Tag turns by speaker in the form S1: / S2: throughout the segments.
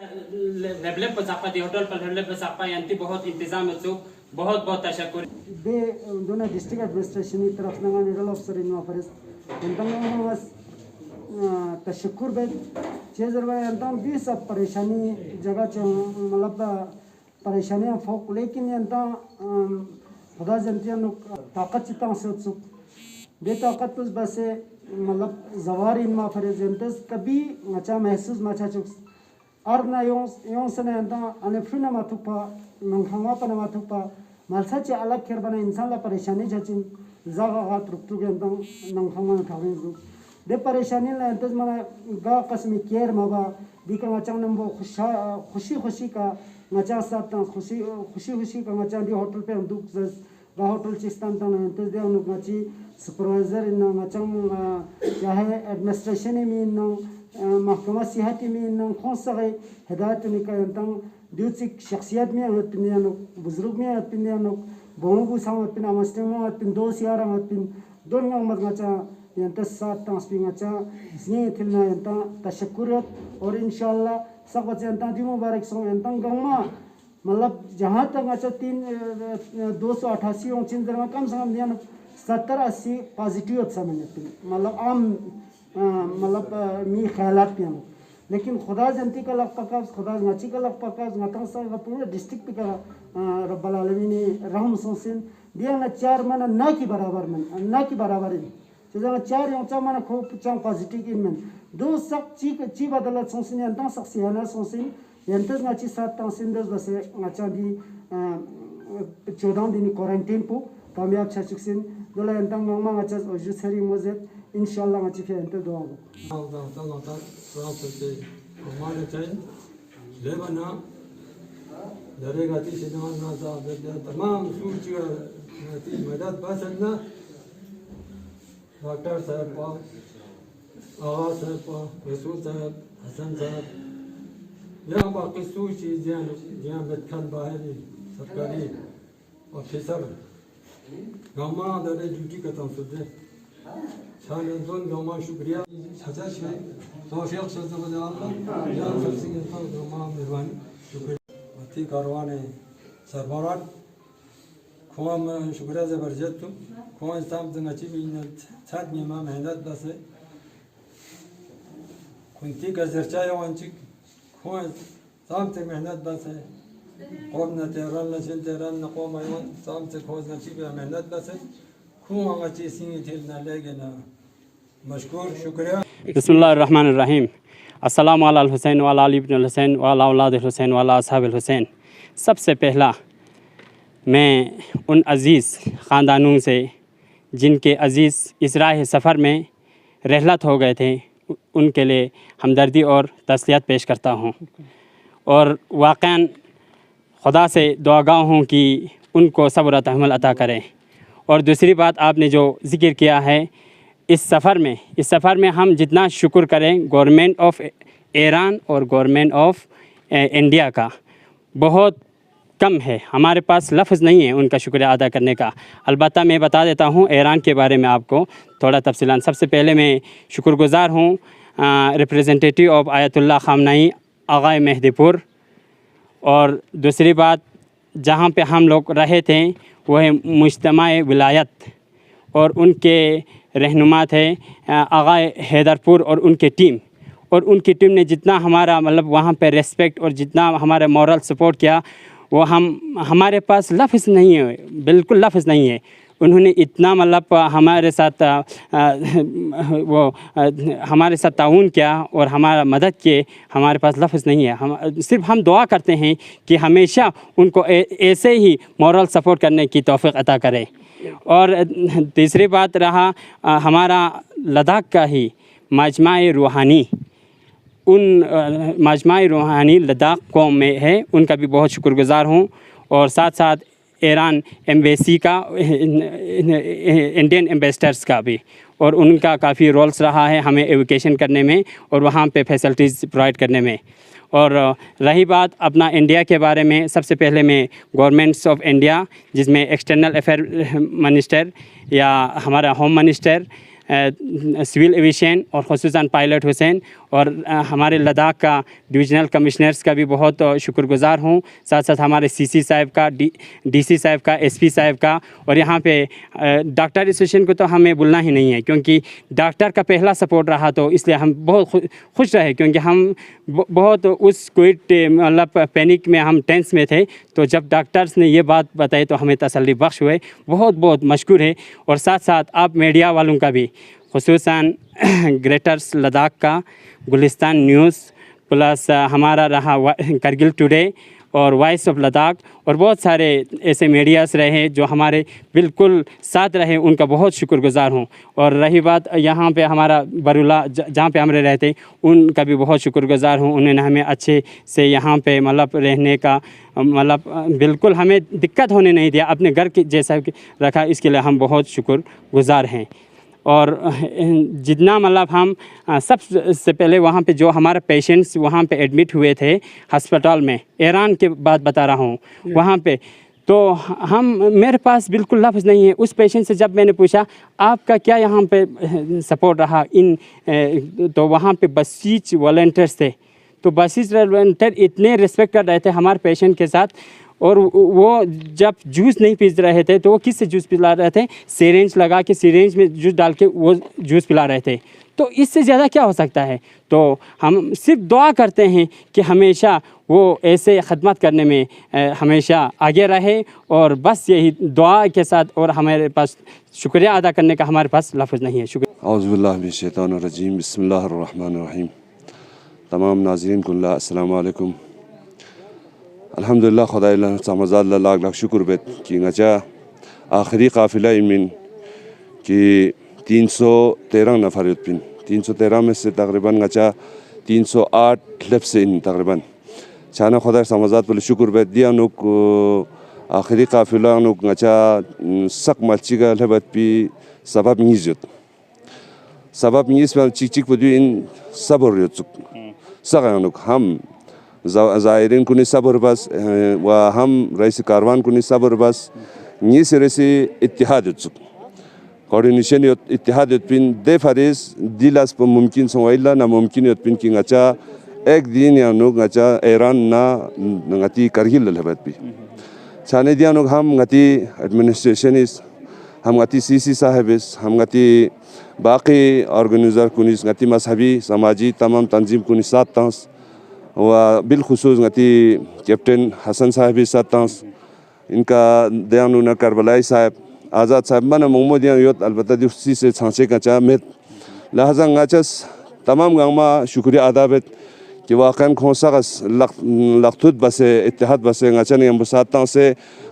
S1: Level पर सापा दी hotel पर level पर सापा यांती बहुत इंतजाम है तो बहुत बहुत तशक्कुर
S2: बे दोना डिस्ट्रिक्ट एडमिनिस्ट्रेशन की तरफ नंगा निडल ऑफिसर इन वाफरस यंतंग बस तशक्कुर बे चेजर बे यंतंग भी सब परेशानी जगह च मतलब परेशानियां फोक लेकिन यंतंग खुदा जनतियां ताकत चिता से उत्सुक बे ताकत उस बसे मतलब जवार इन वाफरस यंतस कभी मचा महसूस मचा चुक अर्ना यों सने यंतंग अनेफ्रिना माथुपा नंखावा पना माथुपा मालसाचे अलग खेर बना इंसान ला परेशानी जचिन जागा गात रुक तुगे अंतंग नंखावा थाविन रुक दे परेशानी ला अंतज मना गा कसमी केयर मबा दिका मचांग नंबो खुशी खुशी का मचा साथ खुशी का मचा दी होटल पे दुक जस गा होटल चिस्तान ता अंतज दे अनुक मची सुपरवाइजर इन मचांग चाहे एडमिनिस्ट्रेशन में इन महकमा सियाहती में इन कौन सा हिदायत निका अंतंग दूसरी शख्सियत में अपिनियन बुजुर्ग में अपिनियन बहुगु साम अपिन अमस्ते में अपिन दो सियारा अपिन दोन मत मचा यंता सात तांसपी मचा इसने थिलना यंता तशक्कुर और इंशाल्लाह सब बच्चे यंता दी मुबारक सो यंता गंगा मतलब जहाँ तक अच्छा 288 चिन जरा कम से कम दिया 70-80 पॉजिटिव समझते मतलब आम मतलब मी ख्यालात पिया लेकिन खुदा जनती का लग पका खुदा नची का लग पका नतंग सा पूरे डिस्ट्रिक्ट पे का रब्बल आलमीन रहम सोसिन दिया ना चार मन ना की बराबर इन जो चार योचा मन खूब चांग पॉजिटिव इन मन दो सक ची बदलत सोसिन यंता सक सियाना सोसिन यंतस नची सात तांसिन दस बसे नचा दी 14 दिन क्वारंटाइन पु कामयाब छाचुकसिन दोला यंता नोमा नचा ओजु सरी मोजेत इंशाल्लाह नची फे यंता दुआ
S3: हमारे चाहिए लेबना दरेगा तीस ना तमाम सूची मदद पसंद डॉक्टर साहब आगा साहब रसूल साहब हसन साहब यहाँ बाकी सूची जहाँ बेदखल बाहरी सरकारी ऑफिसर गामा दरे ड्यूटी करता हूँ सुधे शानदोन गामा शुक्रिया सजा से तौफीक से बजा अल्लाह जान फलसिंग तो गामा मेहरबानी शुक्रिया अति कारवाने सरबरात खुआम शुक्रिया जबरदस्त खुआ इंसान दंगाची भी साथ में मां मेहनत बस कुंती का जरचाया वांचिक खुआ साम से मेहनत बस है कौम न तेरन न चिन तेरन न कौम आयोन साम से खोज न चिप मेहनत बस है खुआ अंगाची सिंह थिल न लेगे ना मशकूर शुक्रिया
S1: बिस्मिल्लाहिर्रहमानिर्रहीम अस्सलामु अला हुसैन वाला अली इब्न हुसैन वाला औलाद हुसैन वाला असहाब हुसैन। सबसे पहला मैं उन अज़ीज़ ख़ानदानों से जिनके अज़ीज़ इस राह सफ़र में रहलत हो गए थे उनके लिए हमदर्दी और तसलियत पेश करता हूँ और वाक़अन खुदा से दुआगाह हूँ कि उनको सब्र और तहम्मुल अता करें। और दूसरी बात आपने जो ज़िक्र किया है इस सफ़र में हम जितना शुक्र करें गवर्नमेंट ऑफ ईरान और गवर्नमेंट ऑफ इंडिया का बहुत कम है, हमारे पास लफ्ज़ नहीं है उनका शुक्रिया अदा करने का। अलबत्ता मैं बता देता हूँ ईरान के बारे में आपको थोड़ा तफसीलान। सबसे पहले मैं शुक्रगुज़ार हूँ रिप्रेजेंटेटिव ऑफ आयतुल्लाह ख़ामनाई आगा मेहदीपुर। और दूसरी बात जहाँ पे हम लोग रहे थे वह मुज्तमा विलायत और उनके रहनुमा थे आगा हैदरपुर और उनकी टीम ने जितना हमारा मतलब वहाँ पे रेस्पेक्ट और जितना हमारा मॉरल सपोर्ट किया वो हमारे पास लफ्ज़ नहीं है, बिल्कुल लफ्ज़ नहीं है। उन्होंने इतना मतलब हमारे साथ हमारे साथ ताउन किया और हमारा मदद किए, हमारे पास लफ्ज़ नहीं है। सिर्फ हम दुआ करते हैं कि हमेशा उनको ऐसे ही मॉरल सपोर्ट करने की तौफ़ीक़ अता करें। और तीसरी बात रहा हमारा लद्दाख का ही मजमा-ए रूहानी, उन मजमा-ए रूहानी लद्दाख कौम में है, उनका भी बहुत शुक्रगुज़ार हूँ। और साथ साथ ईरान एम्बेसी का इंडियन एम्बेसडर्स का भी, और उनका काफ़ी रोल्स रहा है हमें एजुकेशन करने में और वहाँ पे फैसिलिटीज़ प्रोवाइड करने में। और रही बात अपना इंडिया के बारे में, सबसे पहले मैं गवर्नमेंट्स ऑफ इंडिया जिसमें एक्सटर्नल अफेयर मिनिस्टर या हमारा होम मिनिस्टर सिविल एविएशन और ख़ुसूसन पायलट हुसैन और हमारे लद्दाख का डिविजनल कमिश्नर्स का भी बहुत शुक्रगुज़ार हूँ। साथ साथ हमारे सीसी साहब का, डीसी साहब का, एसपी साहब का। और यहाँ पे डॉक्टर एसोसिएशन को तो हमें भूलना ही नहीं है, क्योंकि डॉक्टर का पहला सपोर्ट रहा, तो इसलिए हम बहुत खुश रहे, क्योंकि हम बहुत उस कोविड मतलब पैनिक में हम टेंस में थे। तो जब डॉक्टर्स ने ये बात बताई तो हमें तसल्ली बख्श हुए, बहुत बहुत मशकूर है। और साथ साथ आप मीडिया वालों का भी, खुसूसन ग्रेटर्स लद्दाख का गुलिस्तान न्यूज़ प्लस हमारा रहा करगिल टुडे और वॉइस ऑफ लद्दाख और बहुत सारे ऐसे मीडियाज़ रहे जो हमारे बिल्कुल साथ रहे, उनका बहुत शुक्रगुज़ार हूँ। और रही बात यहाँ पे हमारा बरुला जहाँ पे हम रहते, उनका भी बहुत शुक्रगुज़ार हूँ। उन्होंने हमें अच्छे से यहाँ पे मतलब रहने का मतलब बिल्कुल हमें दिक्कत होने नहीं दिया, अपने घर के जैसा रखा, इसके लिए हम बहुत शुक्रगुज़ार हैं। और जितना मतलब हम सबसे पहले वहाँ पे जो हमारे पेशेंट्स वहाँ पे एडमिट हुए थे अस्पताल में, ईरान के बात बता रहा हूँ वहाँ पे, तो हम मेरे पास बिल्कुल लफ्ज़ नहीं है। उस पेशेंट से जब मैंने पूछा आपका क्या यहाँ पे सपोर्ट रहा तो वहाँ पे बसीच वॉलंटियर्स थे, तो बसीच वॉलंटियर इतने रिस्पेक्ट कर रहे थे हमारे पेशेंट के साथ। और वो जब जूस नहीं पी रहे थे तो वो किससे जूस पिला रहे थे, सिरिंज लगा के सिरिंज में जूस डाल के वो जूस पिला रहे थे। तो इससे ज़्यादा क्या हो सकता है। तो हम सिर्फ दुआ करते हैं कि हमेशा वो ऐसे खदमत करने में हमेशा आगे रहे, और बस यही दुआ के साथ। और हमारे पास शुक्रिया अदा करने का हमारे पास लफ्ज़ नहीं है। शुक्रिया।
S4: औज़ुबिल्लाहि मिनश्शैतानिर्रजीम, बिस्मिल्लाहिर्रहमानिर्रहीम। तमाम नाज़रीन को अस्सलाम वालेकुम। अल्हम्दुलिल्लाह खुदा समझा लाख लाख शुक्र बेत कि ngचा आखिरी काफ़िला इमिन कि 313 नफ़र युतपिन, 313 में से तकरीबन ngचा 308 लेफ्ट से इन तकरीबन छाना खुदा समझात बोले शुक्र बेत दिया नुक आखिरी काफ़िला नुक ngचा सक मच्छी का लेबत पी सबब नीज़ुत सबब नीज़ पर चिक चिक बदु इन सबर युतुक सगा नुक हम ज़ायरीन कुनी सबर बस व हम रईस कारवान कुनी सबर बस नीस रईसी इत्तिहाद युतुक कोऑर्डिनेशन इत्तिहाद युतपिन दे फरिस दिलास पर मुमकिन संवाइला ना मुमकिन युतपिन कि ngचा एक दिन या नुक ngचा ईरान ना ngती करगिल लहबत भी छाने दिया नुक हम ngती एडमिनिस्ट्रेशन इस हम ngती सीसी साहबिस हम ngती बाकी ऑर्गेनाइजर कुनी ngती मजहबी समाजी तमाम तंजीम कुनी साथ तांस व बिलखुसूस ngती कैप्टन हसन साहब भी साथ तांस इनका दयानु न करबलाई साहब आज़ाद साहब मन मोहम्मदिया योत अलबत्ता दिवसी से छांचे ngचा में लहजा ngचस तमाम गांमा शुक्रिया अदा बेत कि वाकन खोसगस लखतुत बसे इत्तेहाद बसे ngचा ने हम साथ तांस से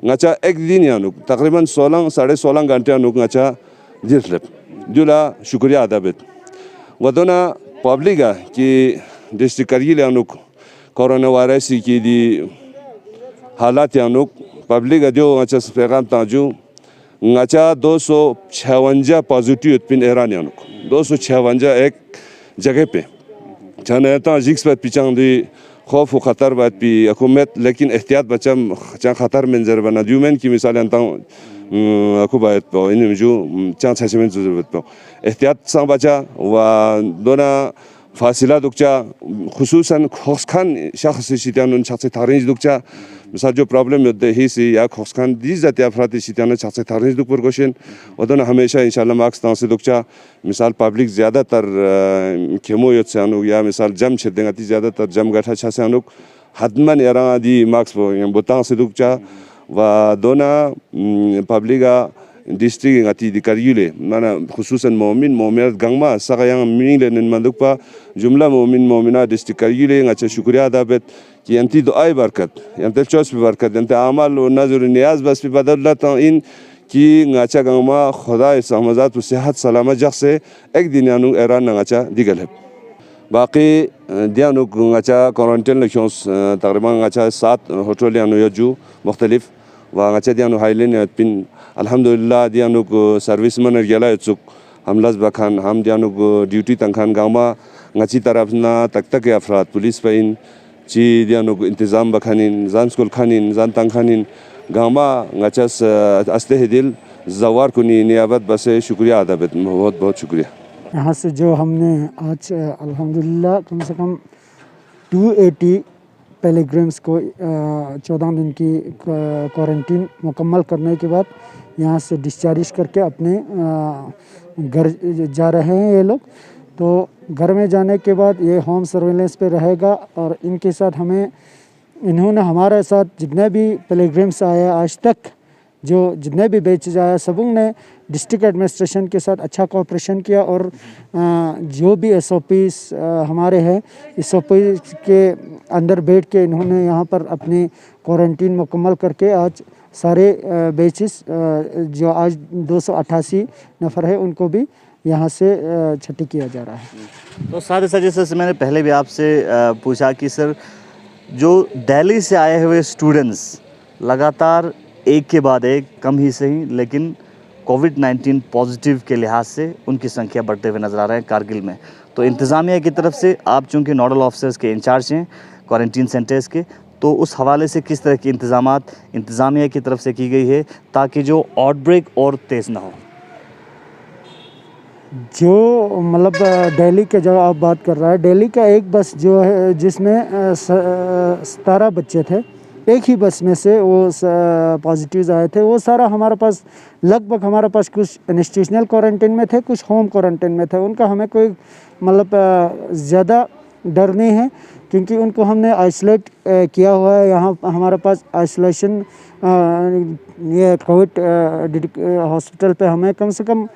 S4: ngचा एक दिन या नुक तकरीबन 16-16.5 घंटे नुक ngचा दिलप जुला शुक्रिया अदा बेत वदोना पब्लिका कि डिस्ट्रिक्ट करगिल नुक कोरोना वायरस की दी हालात या नुक पब्लिक जो ngचा पैगाम ताजू ngचा 256 पॉजिटिव उत्पिन ईरान या नुक 256 एक जगह पे छाने ता जिक्स बात पिचांग दी खौफ व खतर बात पी हुकूमत लेकिन एहतियात बचम चा खतर में जर बना ड्यूमेन की मिसाल अंता aku baet po ini meju cang sasemen zuzubet po ehtiyat sang baca wa dona फासिला दुखचा खुसूसन खोसखान शख्स शितियान शख्स थारिंज दुखचा मिसाल जो प्रॉब्लम होते ही सी या खोसखान दीज जाते अफराती शितियान शख्स थारिंज दुख पर गोशन वदन हमेशा इंशाल्लाह मार्क्स तां से दुखचा मिसाल पब्लिक ज़्यादातर खेमो योत से अनुक या मिसाल जम छेदेंगा ती ज़्यादातर जम गठा छा से अनुक हदमन यारा दी मार्क्स बोतां से दुखचा व दोना पब्लिका district ngati di kargile mana khususan mu'min mu'minat gangma sagayang mingle nen mandukpa jumla mu'min mu'mina district kargile ngacha shukriya ada bet ki anti duai barkat yantel chos bi barkat yantel amal wa nazar niyaz bas bi badalat in ki ngacha gangma khuda samazat wa sihat salamat jaxse ek din yanu iran ngacha digal है बाकी दियानु ngacha quarantine lections तकरीबन ngacha 7 hotel यानु यजू मुख्तलिफ व ngacha दियानु हाइलेन pin अल्हम्दुलिल्लाह दियानु को service मन गेला चुक हमलाज बखान हम दियानु को ड्यूटी तंखान गामा ngachi तरफना तक तक अफराद पुलिस पेन ची दियानु को इंतजाम बखानिन जान स्कूल खानिन जान तंखानिन गामा ngachas अस्ते हिदिल जवार कुनी नियाबत बसे शुक्रिया अदा बेत बहुत बहुत शुक्रिया।
S2: यहाँ से जो हमने आज अल्हम्दुलिल्लाह कम से कम 280 पिलग्रिम्स को 14 दिन की क्वारंटीन मुकम्मल करने के बाद यहाँ से डिस्चार्ज करके अपने घर जा रहे हैं ये लोग। तो घर में जाने के बाद ये होम सर्वेलेंस पे रहेगा और इनके साथ इन्होंने हमारे साथ जितने भी पिलग्रिम्स आए आज तक, जो जितने भी बैचेज आया, सबों ने डिस्ट्रिक्ट एडमिनिस्ट्रेशन के साथ अच्छा कोऑपरेशन किया और जो भी SOPs हमारे हैं SOPs के अंदर बैठ के इन्होंने यहाँ पर अपनी क्वारंटीन मुकम्मल करके आज सारे बैचेस जो आज 288 नफ़र है उनको भी यहाँ से छुट्टी किया जा रहा है।
S5: तो साथ ही साथ जैसे मैंने पहले भी आपसे पूछा कि सर जो दिल्ली से आए हुए स्टूडेंट्स लगातार एक के बाद एक, कम ही सही लेकिन कोविड-19 पॉजिटिव के लिहाज से उनकी संख्या बढ़ते हुए नज़र आ रहे हैं कारगिल में। तो इंतज़ामिया की तरफ से आप चूँकि नोडल ऑफिसर्स के इंचार्ज हैं क्वारंटीन सेंटर्स के, तो उस हवाले से किस तरह की इंतज़ामिया की तरफ से की गई है ताकि जो आउटब्रेक और तेज़ ना हो?
S2: जो मतलब दिल्ली के जो आप बात कर रहा है, दिल्ली का एक बस जो है जिसमें 17 बच्चे थे, एक ही बस में से वो पॉजिटिव आए थे। वो सारा हमारे पास लगभग हमारे पास कुछ इंस्टीट्यूशनल क्वारंटीन में थे, कुछ होम क्वारंटीन में थे। उनका हमें कोई मतलब ज़्यादा डर नहीं है क्योंकि उनको हमने आइसोलेट किया हुआ है। यहाँ हमारे पास आइसोलेशन ये कोविड हॉस्पिटल पे हमें कम से कम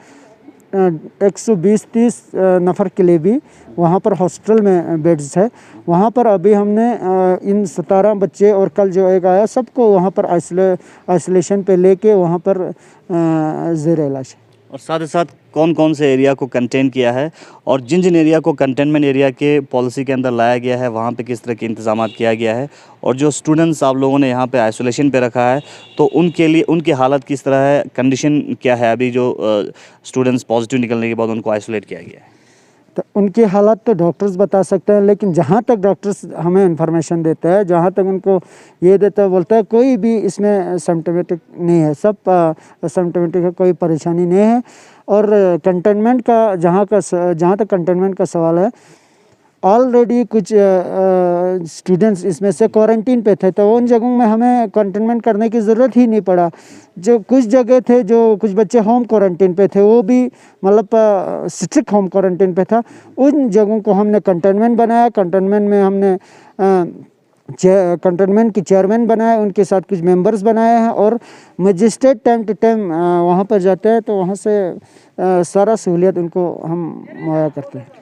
S2: 120-30 नफ़र के लिए भी वहाँ पर हॉस्पिटल में बेड्स है। वहाँ पर अभी हमने इन 17 बच्चे और कल जो एक आया सबको वहाँ पर आइसोलेशन पे लेके वहाँ पर ज़ेर इलाज है।
S5: और साथ ही साथ कौन कौन से एरिया को कंटेन किया है और जिन जिन एरिया को कंटेनमेंट एरिया के पॉलिसी के अंदर लाया गया है वहाँ पे किस तरह के इंतजाम किया गया है, और जो स्टूडेंट्स आप लोगों ने यहाँ पे आइसोलेशन पे रखा है तो उनके लिए उनकी हालत किस तरह है, कंडीशन क्या है अभी जो स्टूडेंट्स पॉजिटिव निकलने के बाद उनको आइसोलेट किया गया है?
S2: तो उनकी हालत तो डॉक्टर्स बता सकते हैं, लेकिन जहाँ तक डॉक्टर्स हमें इन्फॉर्मेशन देते हैं, जहाँ तक उनको ये देता है, बोलता है कोई भी इसमें सिम्टोमेटिक नहीं है, सब सिम्टोमेटिक है, कोई परेशानी नहीं है। और कंटेनमेंट का जहाँ तक कंटेनमेंट का सवाल है, ऑलरेडी कुछ स्टूडेंट्स इसमें से क्वारंटीन पे थे, तो उन जगहों में हमें कंटेनमेंट करने की ज़रूरत ही नहीं पड़ा। जो कुछ जगह थे जो कुछ बच्चे होम क्वारंटीन पे थे, वो भी मतलब स्ट्रिक्ट होम क्वारंटीन पे था, उन जगहों को हमने कंटेनमेंट बनाया। कंटेनमेंट में हमने कंटेनमेंट की चेयरमैन बनाए, उनके साथ कुछ मेंबर्स बनाए हैं और मजिस्ट्रेट टाइम टू टाइम वहाँ पर जाते हैं, तो वहाँ से सारा सहूलियत उनको हम मुहैया करते हैं।